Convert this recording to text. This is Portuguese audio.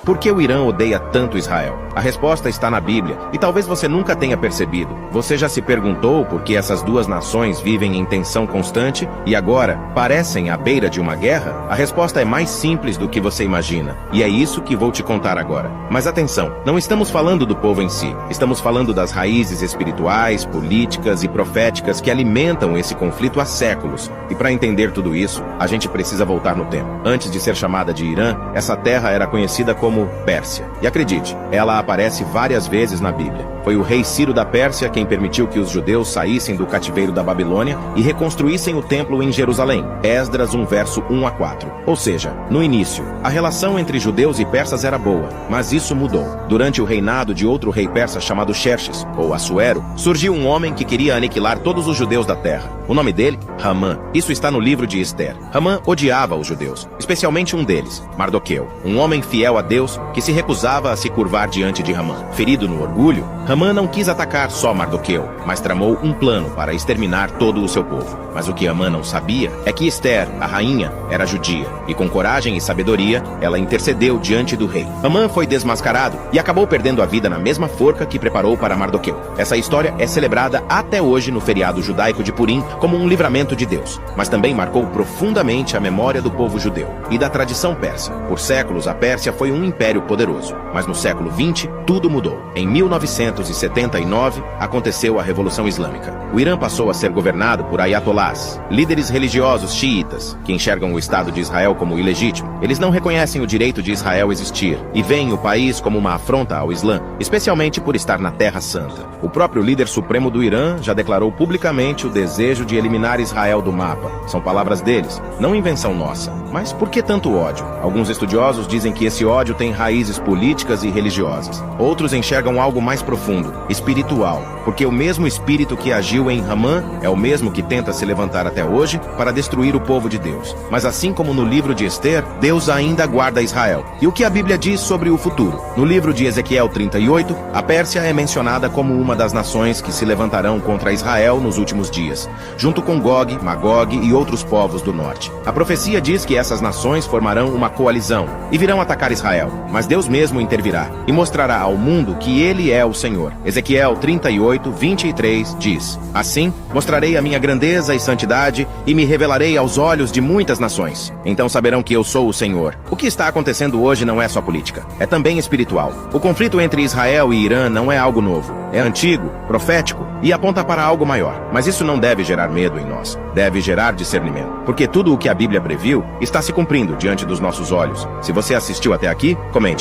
Por que o Irã odeia tanto Israel? A resposta está na Bíblia, e talvez você nunca tenha percebido. Você já se perguntou por que essas duas nações vivem em tensão constante e agora parecem à beira de uma guerra? A resposta é mais simples do que você imagina, e é isso que vou te contar agora. Mas atenção, não estamos falando do povo em si, estamos falando das raízes espirituais, políticas e proféticas que alimentam esse conflito há séculos. E para entender tudo isso, a gente precisa voltar no tempo. Antes de ser chamada de Irã, essa terra era conhecida como Pérsia. E acredite, ela aparece várias vezes na Bíblia. Foi o rei Ciro da Pérsia quem permitiu que os judeus saíssem do cativeiro da Babilônia e reconstruíssem o templo em Jerusalém. Esdras 1, verso 1 a 4. Ou seja, no início, a relação entre judeus e persas era boa, mas isso mudou. Durante o reinado de outro rei persa chamado Xerxes, ou Assuero, surgiu um homem que queria aniquilar todos os judeus da terra. O nome dele? Hamã. Isso está no livro de Ester. Hamã odiava os judeus, especialmente um deles, Mardoqueu, um homem fiel a Deus que se recusava a se curvar diante de Hamã. Ferido no orgulho, Hamã não quis atacar só Mardoqueu, mas tramou um plano para exterminar todo o seu povo. Mas o que Hamã não sabia é que Ester, a rainha, era judia, e com coragem e sabedoria, ela intercedeu diante do rei. Hamã foi desmascarado e acabou perdendo a vida na mesma forca que preparou para Mardoqueu. Essa história é celebrada até hoje no feriado judaico de Purim como um livramento de Deus, mas também marcou profundamente a memória do povo judeu e da tradição persa. Por séculos, a Pérsia foi um império poderoso, mas no século XX, tudo mudou. Em 1979, aconteceu a Revolução Islâmica. O Irã passou a ser governado por ayatolás, líderes religiosos xiitas, que enxergam o Estado de Israel como ilegítimo. Eles não reconhecem o direito de Israel existir e veem o país como uma afronta ao Islã, especialmente por estar na Terra Santa. O próprio líder supremo do Irã já declarou publicamente o desejo de eliminar Israel do mapa. São palavras deles, não invenção nossa. Mas por que tanto ódio? Alguns estudiosos dizem que esse ódio tem raízes políticas e religiosas. Outros enxergam algo mais profundo, espiritual, porque o mesmo espírito que agiu em Hamã é o mesmo que tenta se levantar até hoje para destruir o povo de Deus. Mas assim como no livro de Ester, Deus ainda guarda Israel. E o que a Bíblia diz sobre o futuro? No livro de Ezequiel 38, a Pérsia é mencionada como uma das nações que se levantarão contra Israel nos últimos dias, junto com Gog, Magog e outros povos do norte. A profecia diz que essas nações formarão uma coalizão e virão atacar Israel, mas Deus mesmo intervirá e mostrará ao mundo que ele é o Senhor. Ezequiel 38, 23 diz: Assim, mostrarei a minha grandeza e santidade e me revelarei aos olhos de muitas nações. Então saberão que eu sou o Senhor. O que está acontecendo hoje não é só política, é também espiritual. O conflito entre Israel e Irã não é algo novo. É antigo, profético e aponta para algo maior. Mas isso não deve gerar medo em nós. Deve gerar discernimento. Porque tudo o que a Bíblia previu está se cumprindo diante dos nossos olhos. Se você assistiu até aqui, comente.